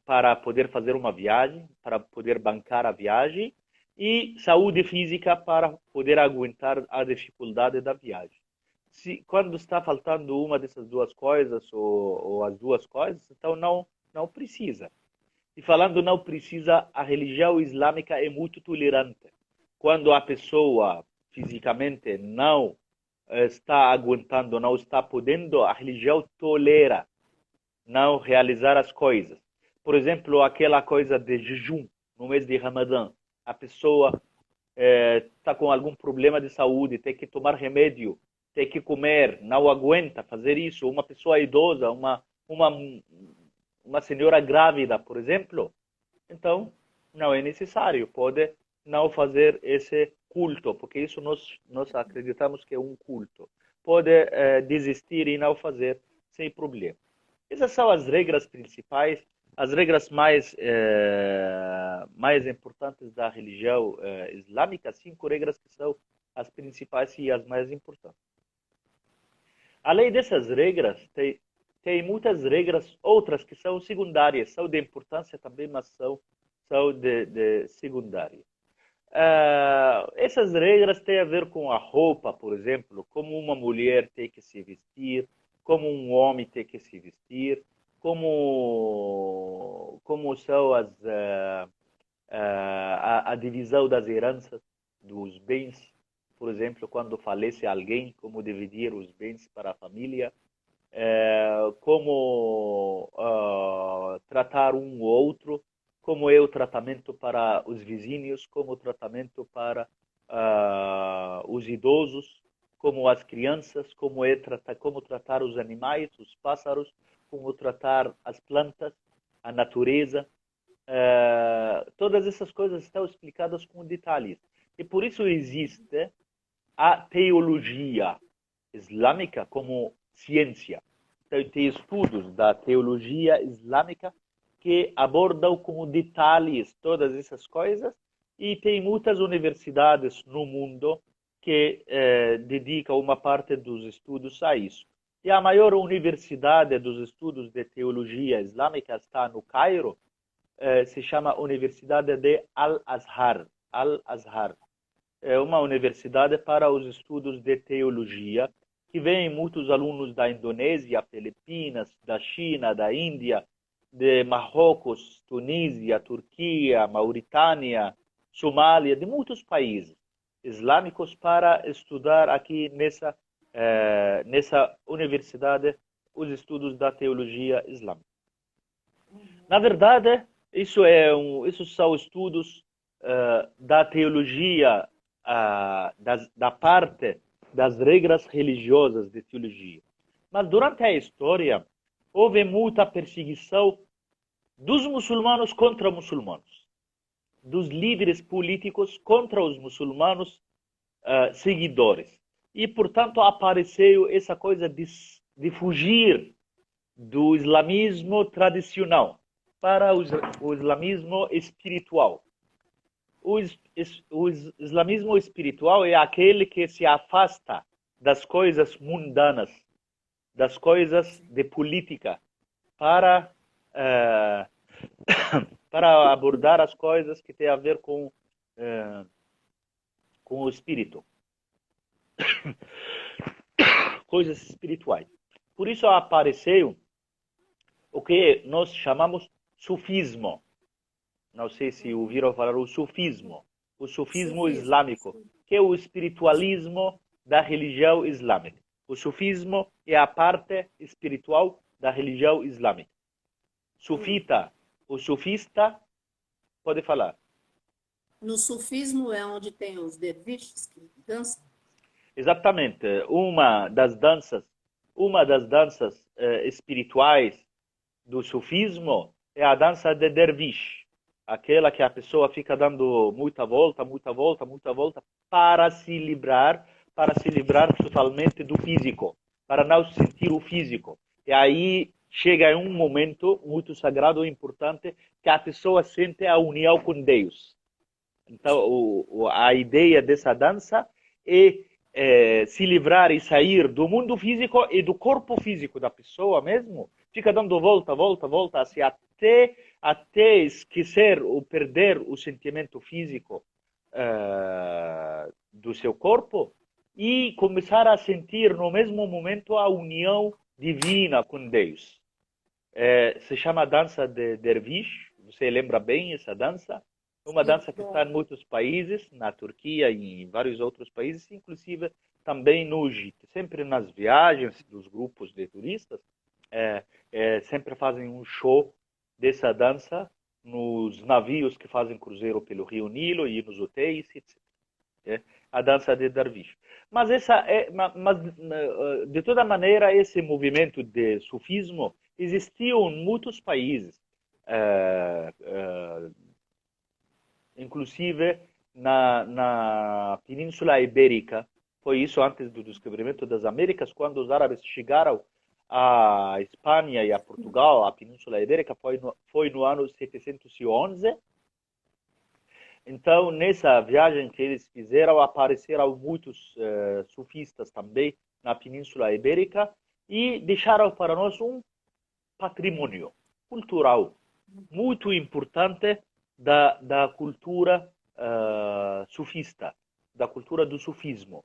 para poder fazer uma viagem, para poder bancar a viagem, e saúde física para poder aguentar a dificuldade da viagem. Quando está faltando uma dessas duas coisas, ou as duas coisas, então não precisa. E falando não precisa, a religião islâmica é muito tolerante. Quando a pessoa fisicamente não está aguentando, não está podendo, a religião tolera não realizar as coisas. Por exemplo, aquela coisa de jejum no mês de Ramadã. A pessoa está com algum problema de saúde, tem que tomar remédio, tem que comer, não aguenta fazer isso. Uma pessoa idosa, uma senhora grávida, por exemplo, então não é necessário, pode não fazer esse culto, porque isso nós acreditamos que é um culto. Pode desistir e não fazer sem problema. Essas são as regras principais. As regras mais importantes da religião islâmica, 5 regras que são as principais e as mais importantes. Além dessas regras, tem muitas regras outras que são secundárias, são de importância também, mas são de secundária. Essas regras têm a ver com a roupa, por exemplo, como uma mulher tem que se vestir, como um homem tem que se vestir, como são a divisão das heranças, dos bens, por exemplo, quando falece alguém, como dividir os bens para a família, como tratar um ou outro, como é o tratamento para os vizinhos, como o tratamento para os idosos, como as crianças, como tratar os animais, os pássaros, como tratar as plantas, a natureza. Todas essas coisas estão explicadas com detalhes. E por isso existe a teologia islâmica como ciência. Então, tem estudos da teologia islâmica que abordam com detalhes todas essas coisas, e tem muitas universidades no mundo que dedicam uma parte dos estudos a isso. E a maior universidade dos estudos de teologia islâmica está no Cairo, se chama Universidade de Al-Azhar. Al-Azhar é uma universidade para os estudos de teologia, que vem muitos alunos da Indonésia, Filipinas, da China, da Índia, de Marrocos, Tunísia, Turquia, Mauritânia, Somália, de muitos países islâmicos para estudar aqui nessa universidade os estudos da teologia islâmica. Na verdade, isso são estudos da teologia, da parte das regras religiosas de teologia. Mas durante a história, houve muita perseguição dos muçulmanos contra muçulmanos, dos líderes políticos contra os muçulmanos seguidores. E, portanto, apareceu essa coisa de fugir do islamismo tradicional para o islamismo espiritual. O islamismo espiritual é aquele que se afasta das coisas mundanas, das coisas de política, para para abordar as coisas que têm a ver com o espírito, coisas espirituais. Por isso apareceu o que nós chamamos sufismo. Não sei se ouviram falar o sufismo Sufismo. islâmico, que é o espiritualismo da religião islâmica. O sufismo é a parte espiritual da religião islâmica. Sufita, o sufista, pode falar. No sufismo é onde tem os derviches que dançam? Exatamente. Uma das danças espirituais do sufismo é a dança de derviche. Aquela que a pessoa fica dando muita volta, muita volta, muita volta para se livrar totalmente do físico, para não sentir o físico. E aí chega um momento muito sagrado e importante que a pessoa sente a união com Deus. Então, a ideia dessa dança é se livrar e sair do mundo físico e do corpo físico da pessoa mesmo. Fica dando volta, volta, volta, assim, até esquecer ou perder o sentimento físico do seu corpo e começar a sentir no mesmo momento a união divina com Deus. Se chama dança de derviche. Você lembra bem essa dança? Uma dança que está em muitos países, na Turquia e em vários outros países, inclusive também no Egito. Sempre nas viagens dos grupos de turistas, sempre fazem um show dessa dança nos navios que fazem cruzeiro pelo Rio Nilo e nos hotéis, etc. A dança de derviche. Mas de toda maneira, esse movimento de sufismo existiu em muitos países. Inclusive na Península Ibérica. Foi isso antes do descobrimento das Américas, quando os árabes chegaram à Espanha e a Portugal, a Península Ibérica, foi no ano 711. Então, nessa viagem que eles fizeram, apareceram muitos sufistas também na Península Ibérica e deixaram para nós um patrimônio cultural muito importante da cultura sufista, da cultura do sufismo.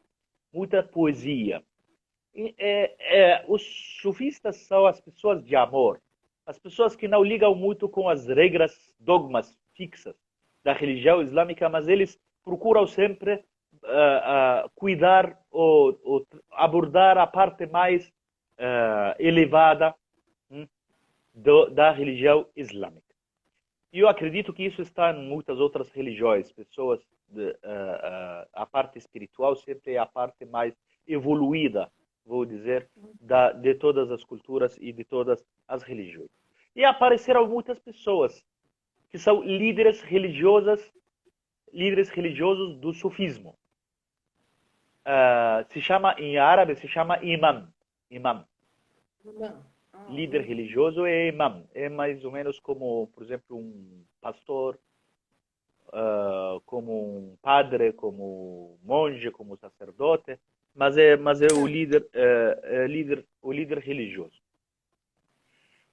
Muita poesia. Os sufistas são as pessoas de amor, as pessoas que não ligam muito com as regras, dogmas fixas da religião islâmica, mas eles procuram sempre cuidar ou abordar a parte mais elevada da religião islâmica. E eu acredito que isso está em muitas outras religiões. A parte espiritual sempre é a parte mais evoluída, vou dizer, de todas as culturas e de todas as religiões. E apareceram muitas pessoas que são líderes religiosos do sufismo. Em árabe se chama imam. Líder religioso é imam. É mais ou menos como, por exemplo, um pastor, como um padre, como um monge, como um sacerdote, mas é o líder religioso.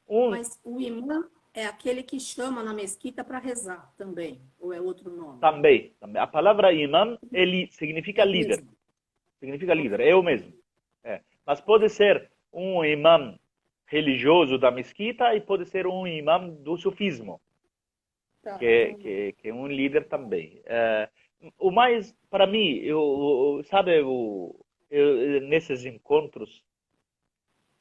Mas o imã é aquele que chama na mesquita para rezar também, ou é outro nome? Também. A palavra imam significa líder. Mesmo. Significa líder, é o mesmo. Mas pode ser um imam religioso da mesquita e pode ser um imam do sufismo, Tá. que é um líder também. O mais, para mim, nesses encontros,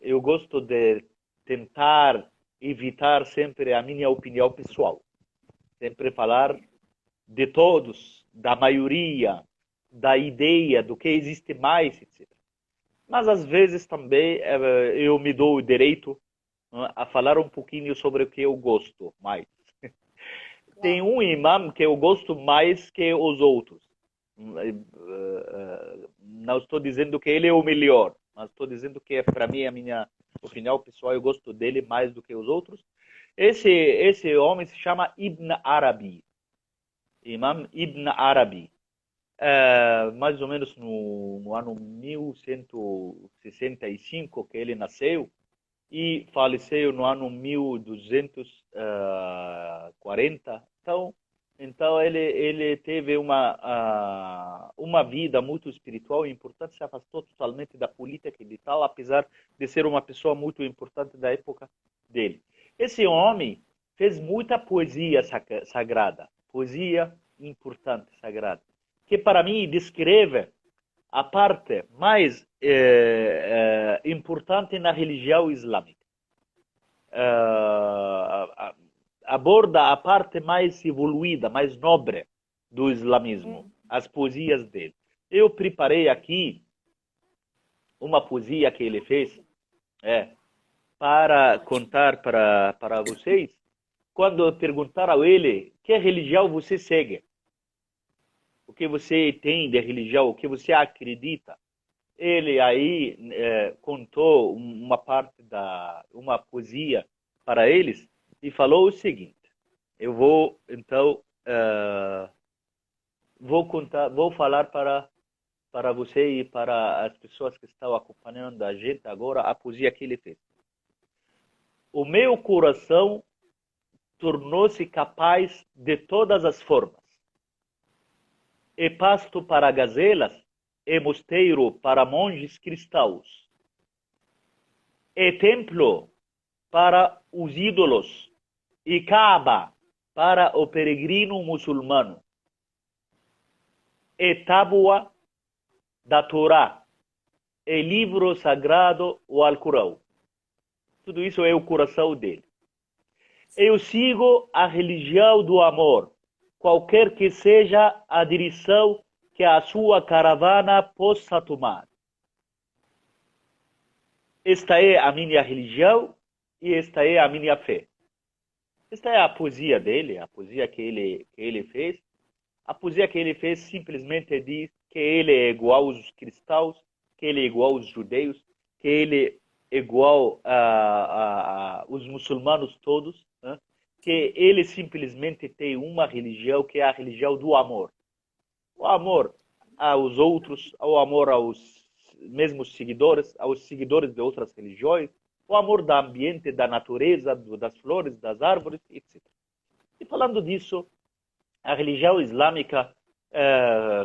eu gosto de tentar evitar sempre a minha opinião pessoal. Sempre falar de todos, da maioria, da ideia, do que existe mais, etc. Mas às vezes também eu me dou o direito a falar um pouquinho sobre o que eu gosto mais. Tem um imam que eu gosto mais que os outros. Não estou dizendo que ele é o melhor, mas estou dizendo que para mim, a minha opinião pessoal, eu gosto dele mais do que os outros. Esse homem se chama Ibn Arabi. Imam Ibn Arabi. Mais ou menos no ano 1165 que ele nasceu. e faleceu no ano 1240. Então ele teve uma vida muito espiritual e importante, se afastou totalmente da política e tal, apesar de ser uma pessoa muito importante da época dele. Esse homem fez muita poesia sagrada, poesia importante, sagrada, que para mim descreve a parte mais importante na religião islâmica. Aborda a parte mais evoluída, mais nobre do islamismo, as poesias dele. Eu preparei aqui uma poesia que ele fez para contar para vocês. Quando perguntaram a ele que religião você segue, o que você tem de religião, o que você acredita, ele aí contou uma parte uma poesia para eles e falou o seguinte: eu vou então vou falar para você e para as pessoas que estão acompanhando a gente agora a poesia que ele fez. O meu coração tornou-se capaz de todas as formas, e pasto para gazelas, e mosteiro para monges cristãos, e templo para os ídolos, e Kaaba para o peregrino muçulmano, e tábua da Torá, e livro sagrado, o Alcorão. Tudo isso é o coração dele. Eu sigo a religião do amor, qualquer que seja a direção que a sua caravana possa tomar. Esta é a minha religião e esta é a minha fé. Esta é a poesia dele, a poesia que ele fez. A poesia que ele fez simplesmente diz que ele é igual aos cristãos, que ele é igual aos judeus, que ele é igual aos muçulmanos todos, né? Que ele simplesmente tem uma religião que é a religião do amor. O amor aos outros, o amor aos mesmos seguidores, aos seguidores de outras religiões, o amor do ambiente, da natureza, das flores, das árvores, etc. E falando disso, a religião islâmica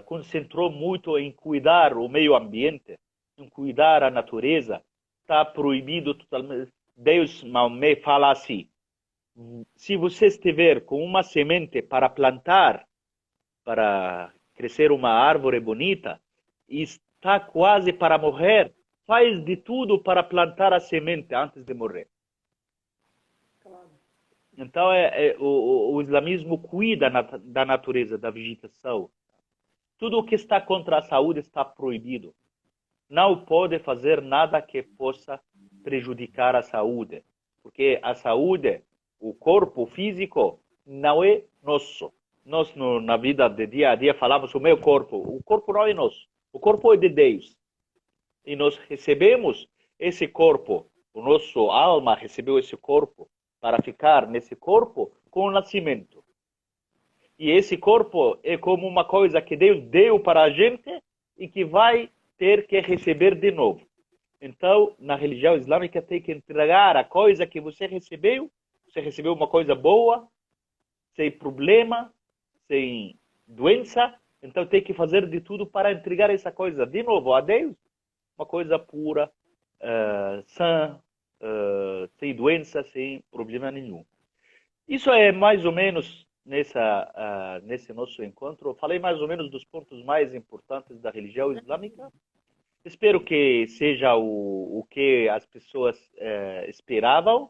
concentrou muito em cuidar o meio ambiente, em cuidar a natureza. Está proibido totalmente. Deus, Maomé, fala assim: se você estiver com uma semente para plantar, para crescer uma árvore bonita, e está quase para morrer, faz de tudo para plantar a semente antes de morrer. Então, o islamismo cuida da natureza, da vegetação. Tudo o que está contra a saúde está proibido. Não pode fazer nada que possa prejudicar a saúde, porque a saúde, o corpo físico, não é nosso. Nós, na vida de dia a dia, falamos o meu corpo. O corpo não é nosso. O corpo é de Deus. E nós recebemos esse corpo, o nosso alma recebeu esse corpo para ficar nesse corpo com o nascimento. E esse corpo é como uma coisa que Deus deu para a gente e que vai ter que receber de novo. Então, na religião islâmica, tem que entregar a coisa que você recebeu. Você recebeu uma coisa boa, sem problema, sem doença. Então, tem que fazer de tudo para entregar essa coisa de novo a Deus. Uma coisa pura, sã, sem doença, sem problema nenhum. Isso é mais ou menos nesse nosso encontro. Eu falei mais ou menos dos pontos mais importantes da religião islâmica. Espero que seja o que as pessoas esperavam.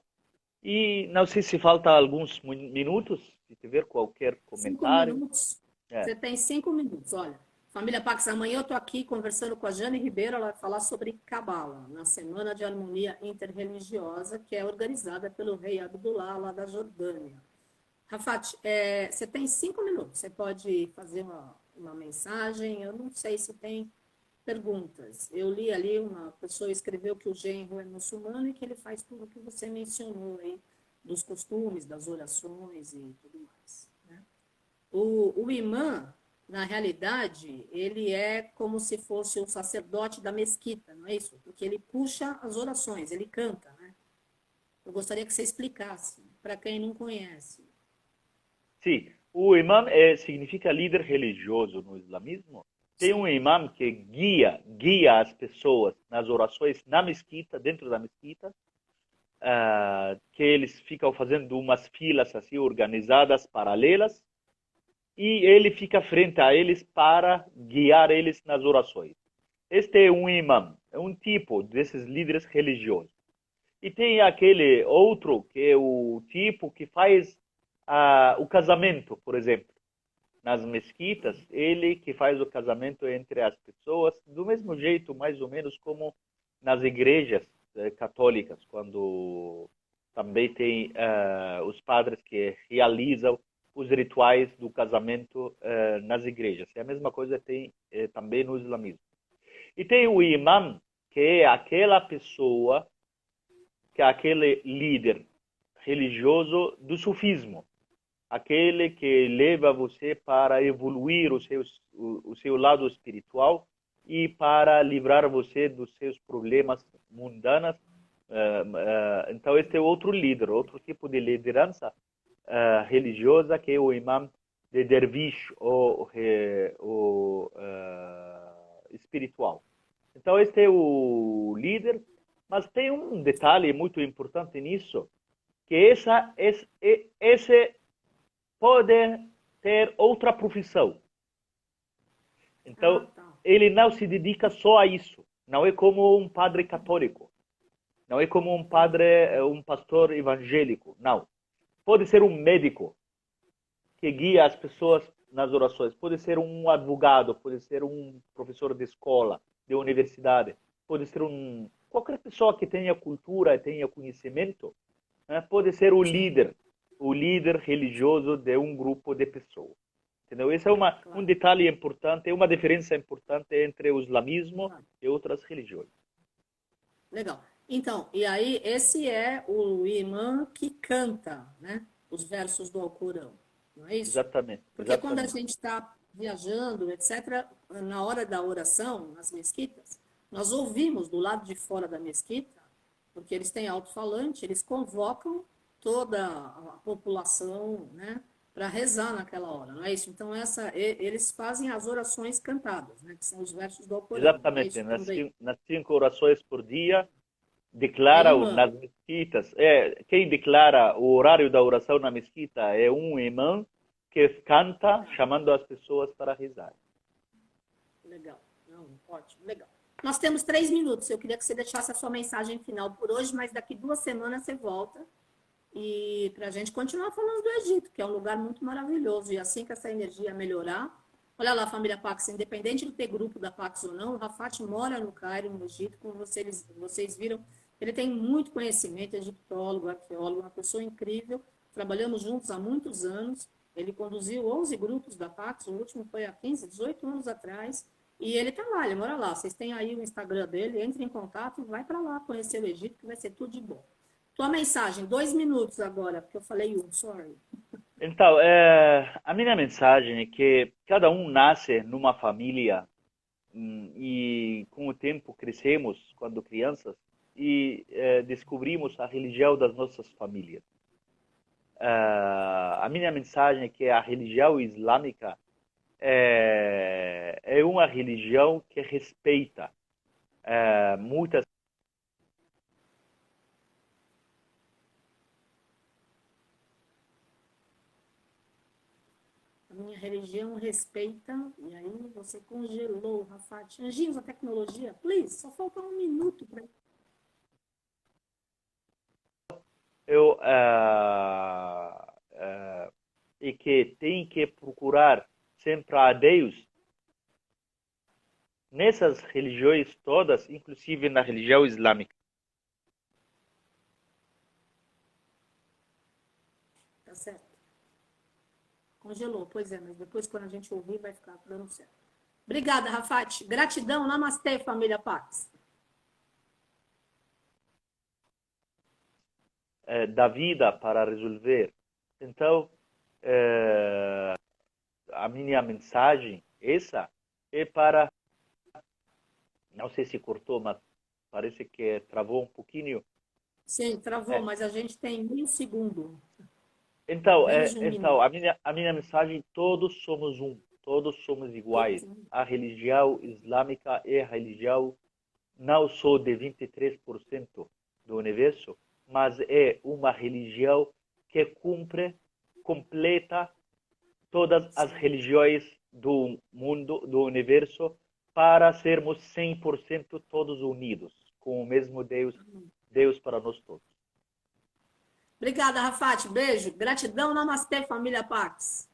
E não sei se falta alguns minutos, se tiver qualquer comentário. 5 minutos. Você tem 5 minutos, olha. Família Pax, amanhã eu estou aqui conversando com a Jane Ribeiro, ela vai falar sobre Cabala, na Semana de Harmonia Interreligiosa, que é organizada pelo rei Abdullah, lá da Jordânia. Rafat, você tem 5 minutos, você pode fazer uma mensagem, eu não sei se tem perguntas. Eu li ali, uma pessoa escreveu que o genro é muçulmano e que ele faz tudo o que você mencionou aí, dos costumes, das orações e tudo mais, né? O imã, na realidade, ele é como se fosse o sacerdote da mesquita, não é isso? Porque ele puxa as orações, ele canta, né? Eu gostaria que você explicasse, para quem não conhece. Sim, o imã significa líder religioso no islamismo. Tem um Sim. imã que guia as pessoas nas orações na mesquita, dentro da mesquita, que eles ficam fazendo umas filas assim organizadas, paralelas, e ele fica frente a eles para guiar eles nas orações. Este é um imã, é um tipo desses líderes religiosos. E tem aquele outro que é o tipo que faz o casamento, por exemplo. Nas mesquitas, ele que faz o casamento entre as pessoas, do mesmo jeito, mais ou menos, como nas igrejas católicas, quando também tem os padres que realizam os rituais do casamento nas igrejas. É a mesma coisa tem também no islamismo. E tem o imã, que é aquela pessoa, que é aquele líder religioso do sufismo, aquele que leva você para evoluir o seu lado espiritual e para livrar você dos seus problemas mundanos. Então, este é outro líder, outro tipo de liderança religiosa, que é o imã de dervish, ou espiritual. Então, este é o líder, mas tem um detalhe muito importante nisso, que esse pode ter outra profissão. Ah, Então, tá. ele não se dedica só a isso. Não é como um padre católico. Não é como um pastor evangélico. Não. Pode ser um médico que guia as pessoas nas orações. Pode ser um advogado, pode ser um professor de escola, de universidade. Pode ser qualquer pessoa que tenha cultura, tenha conhecimento, né? Pode ser Sim, o líder religioso de um grupo de pessoas. Entendeu? Esse é um claro. detalhe importante, é uma diferença importante entre o islamismo Claro. e outras religiões. Legal. Então, e aí, esse é o imã que canta, né? Os versos do Alcorão, não é isso? Exatamente, Porque quando a exatamente. gente está viajando, etc., na hora da oração, nas mesquitas, nós ouvimos do lado de fora da mesquita, porque eles têm alto-falante, eles convocam toda a população, né, para rezar naquela hora, não é isso? Então, eles fazem as orações cantadas, né, que são os versos do Alcorão, não é Exatamente. isso também? Nas 5 orações por dia, É declara imã. nas mesquitas, quem declara o horário da oração na mesquita é um imã que canta Legal. chamando as pessoas para rezar. Legal. Não, ótimo, legal. Nós temos 3 minutos. Eu queria que você deixasse a sua mensagem final por hoje, mas daqui 2 semanas você volta e para a gente continuar falando do Egito, que é um lugar muito maravilhoso. E assim que essa energia melhorar, olha lá, família Pax, independente de ter grupo da Pax ou não, o Rafat mora no Cairo, no Egito, como vocês viram. Ele tem muito conhecimento, egiptólogo, arqueólogo, uma pessoa incrível. Trabalhamos juntos há muitos anos. Ele conduziu 11 grupos da Pax, o último foi há 15, 18 anos atrás. E ele tá lá, ele mora lá. Vocês têm aí o Instagram dele, entre em contato e vai para lá conhecer o Egito, que vai ser tudo de bom. Tua mensagem, 2 minutos agora, porque eu falei sorry. Então, a minha mensagem é que cada um nasce numa família, e com o tempo crescemos quando crianças e descobrimos a religião das nossas famílias. A minha mensagem é que a religião islâmica é uma religião que respeita muitas. A minha religião respeita, e aí você congelou, Rafat. Anjinhos da tecnologia, please, só falta 1 minuto para. Eu, e que tem que procurar sempre a Deus nessas religiões todas, inclusive na religião islâmica. Tá certo. Congelou, pois é, mas depois quando a gente ouvir vai ficar dando certo. Obrigada, Rafat. Gratidão, namastê, família Pax. Da vida para resolver. Então, a minha mensagem, essa, é para, não sei se cortou, mas parece que travou um pouquinho, Sim, travou, É, mas a gente tem 1 segundo, então, menos de um minuto. a minha mensagem, todos somos um, todos somos iguais. A religião islâmica é a religião não só de 23% do universo, mas é uma religião que cumpre, completa todas as Sim. religiões do mundo, do universo, para sermos 100% todos unidos, com o mesmo Deus, Deus para nós todos. Obrigada, Rafati. Beijo. Gratidão, namastê, família Pax.